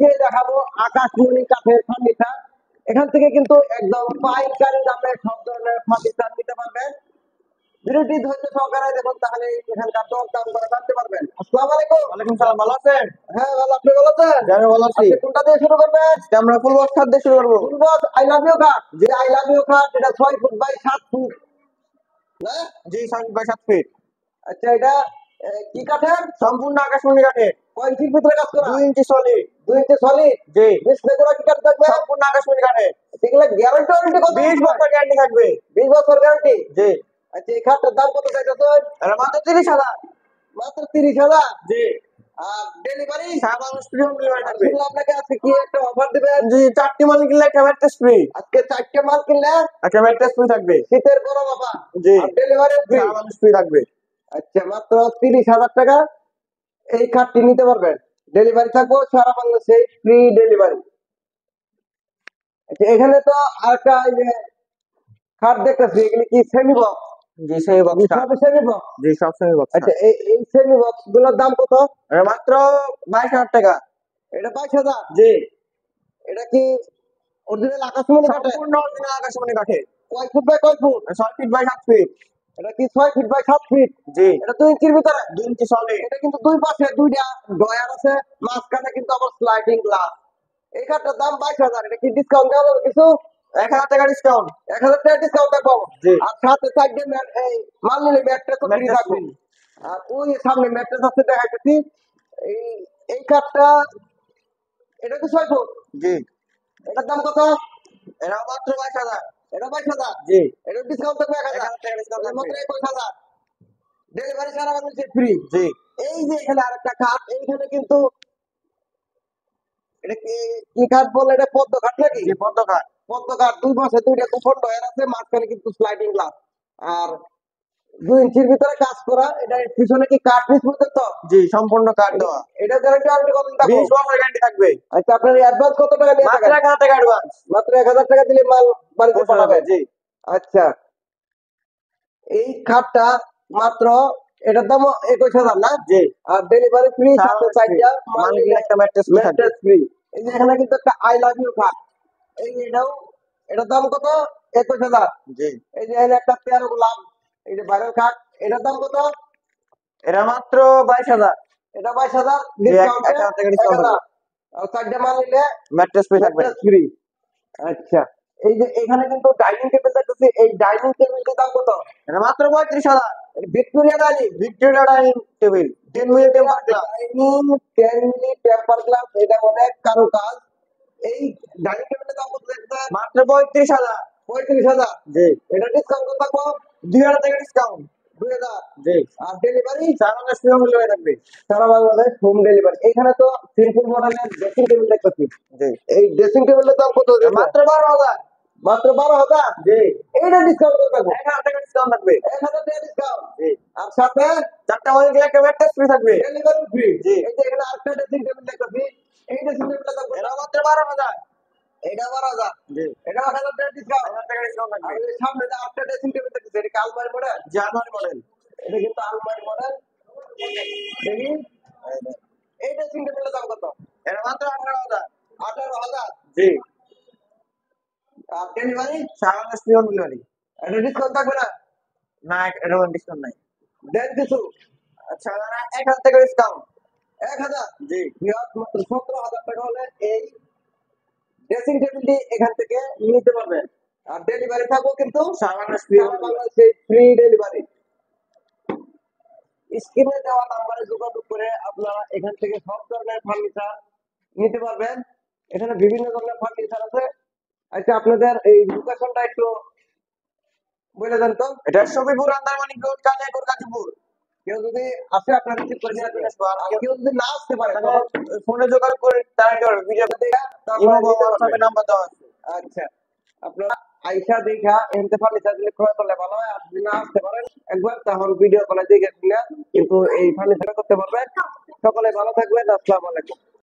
আজকে দেখাবো আকাশমণি কাঠের ফার্নিচার। এখান থেকে কিন্তু একদম পাইকারি দামে সব ধরনের ফার্নিচার নিতে পারবেন। ভিডিওটি ধৈর্য সহকারে দেখুন, তাহলে এখানকার দর দাম করে জানতে পারবেন। আসসালামু আলাইকুম। ওয়ালাইকুম সালাম। ভালো আছেন? হ্যাঁ ভালো, আপনি ভালো আছেন? আমি ভালো আছি। আপনি কোনটা দিয়ে শুরু করবেন? আজকে আমরা ফুল বক্স খাট দিয়ে শুরু করব। Full box I love you কাঠ। যে আই লাভ ইউ কাঠ, এটা 6 ফুট বাই 7 ফুট না? জি, 7 বাই 7 ফিট। আচ্ছা, এটা কি কাঠের? সম্পূর্ণ আকাশমণি কাঠের। কয় ইঞ্চির ভিতরে কাজ করা? 2 ইঞ্চি সলিড। 2 ইঞ্চি সলিড। জি। ডিসপ্লে করা কি কাঠ থাকবে? সম্পূর্ণ আকাশমণি কাঠের। এগুলা গ্যারান্টি ওয়ারেন্টি কত? 20 বছর গ্যারান্টি থাকবে। 20 বছর গ্যারান্টি। জি। আচ্ছা, এই খাটটার দাম কত চাইতেছেন? এটা মাত্র 30,000। মাত্র 30,000। জি। আর ডেলিভারি? সারা বাংলাদেশ ফ্রি হোম ডেলিভারি থাকবে। আসলে আপনাকে আজকে কি একটা অফার দিবেন? জি, 4টি মাল কিনলে একটা ম্যাট্রেস ফ্রি। আজকে 4টে মাল কিনলে একটা ম্যাট্রেস ফ্রি থাকবে। শীতের গরম অফার। জি। আর ডেলিভারি ফ্রি। সারা বাংলাদেশ ফ্রি থাকবে। আচ্ছা, মাত্র 30,000 টাকা এই খাটটি নিতে পারবেন। ডেলিভারি থাকবে সারা বাংলাদেশে, ফ্রি ডেলিভারি। আচ্ছা, এখানে তো আরেকটা এই যে খাট দেখতেছি, এগুলি কি সেমি বক্স? জি, সেই বক্স। সব সেমি বক্স। জি, সব সেমি বক্স। আচ্ছা, এই সেমি বক্স গুলোর দাম কত? এটা মাত্র 22,000 টাকা। এটা 22,000। জি। এটা কি অরিজিনাল আকাশমণি কাঠের? সম্পূর্ণ অরিজিনাল আকাশমণি কাঠের। কয় ফুট বাই কয় ফুট? 6 feet by 7 feet. এটা কি 6 ফিট বাই 7 ফিট? জি। এটা 2 ইঞ্চির ভিতরে? 2 ইঞ্চি সলিড। এটা কিন্তু দুই পাশে দুইটা ডয়ার আছে, মাঝখানে কিন্তু আবার স্লাইডিং গ্লাস। এই কাঠটার দাম 22,000। এটা কি ডিসকাউন্ট দেওয়া যাবে কিছু? 1,000 টাকা ডিসকাউন্ট। 1,000 টাকা ডিসকাউন্ট থাকবো। জি। আর সাথে সাইডে এই মাল নিলে ম্যাট্রেস তো ফ্রি ম্যাট্রেস থাকবে। ফ্রি। আর ওই সামনে ম্যাট্রেস আছে দেখাইতেছি। এই এই কাঠটা, এটা কি 6 ফুট? জি। এটার দাম কত? এটা মাত্র 22,000। এটা 22,000। জি। এটা ডিসকাউন্ট থাকবে 1,000 টাকা ডিসকাউন্ট থাকবে। মাত্র 21,000। ডেলিভারি সারা বাংলাদেশে ফ্রি। জি। এই যে এখানে আরেকটা কাঠ, এইখানে কিন্তু এটা কি কি কাঠ বলে? এটা পদ্ম কাঠ নাকি? জি, পদ্ম কাঠ। পদ্ম কাঠ, দুই পাশে দুইটা কুপন ডয়ার আছে, মাঝখানে কিন্তু স্লাইডিং গ্লাস। আর 2 ইঞ্চির ভিতরে কাজ করা। এটা পিছনে কি কাঠ পিস পর্যন্ত? জি, সম্পূর্ণ কাঠ দেওয়া। এটা গ্যারান্টি ওয়ারেন্টি কত থাকবে? 20 বছর গ্যারান্টি থাকবে। আচ্ছা, আপনার অ্যাডভান্স কত টাকা নিয়ে মাত্র থাকেন? 1,000 টাকা অ্যাডভান্স। মাত্র 1,000 টাকা দিলে মাল বাড়িতে পাঠাবেন। জি। আচ্ছা, এই খাটটা মাত্র, এটার দাম 21,000 না? জি। আর ডেলিভারি ফ্রি, সারা সাথে বাংলাদেশ ফ্রি। চারটা মাল মাল নিলে নিলে একটা ম্যাট্রেস ফ্রি থাকবে। Mattress free. এই যে এখানে কিন্তু একটা আই লাভ ইউ খাট। এই যে এটার দাম কত? 21,000। জি। এই যে এখানে একটা 13 গোলাপ, এই যে ভাইরাল খাট, এটার দাম কত? এটা মাত্র 22,000। এটা 22,000 জি, ডিসকাউন্টে 1,000 টাকা ডিসকাউন্ট 1,000। থাকবে। আর চারটা মাল নিলে ম্যাট্রেস ফ্রি থাকবে। Mattress free. আচ্ছা, এই যে এখানে কিন্তু ডাইনিং টেবিল দেখতেছি, এই ডাইনিং টেবিলটার দাম কত? এটা মাত্র 35,000। Victoria dining. Victoria dining table 10 milli temper glass. Dining 10 milli temper glass, এটা অনেক কারুকাজ। এই ডাইনিং টেবিলের দাম কত দেখছেন? মাত্র 35,000। 35,000। জি। এটা ডিসকাউন্ট কত থাকবো? 2,000 টাকা ডিসকাউন্ট। 2,000। জি। আর ডেলিভারি সারা বাংলাদেশ ফ্রি হোম ডেলিভারি থাকবে। সারা বাংলাদেশ হোম ডেলিভারি। এখানে তো সিম্পল মডেলের ড্রেসিং টেবিল দেখতেছি। জি। এই ড্রেসিং টেবিলের দাম কত? মাত্র 12,000। মাত্র 12,000। জি। এইটা ডিসকাউন্ট কত থাকবে? 1,000 টাকা ডিসকাউন্ট থাকবে। 1,000 টাকা ডিসকাউন্ট। জি। আর সাথে 4টা মাল নিলে একটা ম্যাট্রেস ফ্রি থাকবে। Delivery free. জি। এই যে এখানে আরেকটা ড্রেসিং টেবিল দেখতেছি, এই ড্রেসিং টেবিলের দাম কত? এটা মাত্র 12,000। এটা 12,000। জি। এটা 1,000 টাকা ডিসকাউন্ট। 1,000 টাকা ডিসকাউন্ট আর থাকবে। এই সামনে যে আরেকটা ড্রেসিং টেবিল দেখতেছি, এটা কি আলমারি মডেল? Germany model. এটা কিন্তু আলমারি মডেল। দেখি এই ড্রেসিং টেবিলের দাম কত? এটা মাত্র 18,000। 18,000। জি। আর ডেলিভারি সারা বাংলাদেশ ফ্রি হোম ডেলিভারি। এটা ডিসকাউন্ট থাকবে না? না, এরকম ডিসকাউন্ট নাই। দেন কিছু। আচ্ছা, 1,000 টাকা ডিসকাউন্ট। 1,000। জি। মাত্র 17,000 টাকা হলে এই ড্রেসিং টেবিলটি এখান থেকে নিতে পারবেন। আর ডেলিভারি থাকবো কিন্তু সারা বাংলাদেশ ফ্রি হোম সারা বাংলাদেশে ফ্রি ডেলিভারি। স্ক্রিনে দেওয়া নাম্বারে যোগাযোগ করে আপনারা এখান থেকে সব ধরনের ফার্নিচার নিতে পারবেন। এখানে বিভিন্ন ধরনের ফার্নিচার আছে। আচ্ছা, আপনাদের এই লোকেশনটা একটু বলে দেন তো। এটা সফিপুর আন্দারমানিক রোড, কালিয়াকৈর, গাজীপুর। কেউ যদি আসে, আপনার রিসিভ করে নিয়ে আসবেন। আর কেউ যদি না আসতে পারে, তখন ফোনে যোগাযোগ করে তার ভিডিও ইমো বা হোয়াটসঅ্যাপে নাম্বার দেওয়া আছে। আচ্ছা, আপনারা আইসা দেখা এনতে ফার্নিচার গুলো ক্রয় করলে ভালো হয়। আর যদি না আসতে পারেন একবার, তখন ভিডিও কলে দেখে কিনা কিন্তু এই ফার্নিচার করতে পারবেন। সকলে ভালো থাকবেন। আসসালামু আলাইকুম।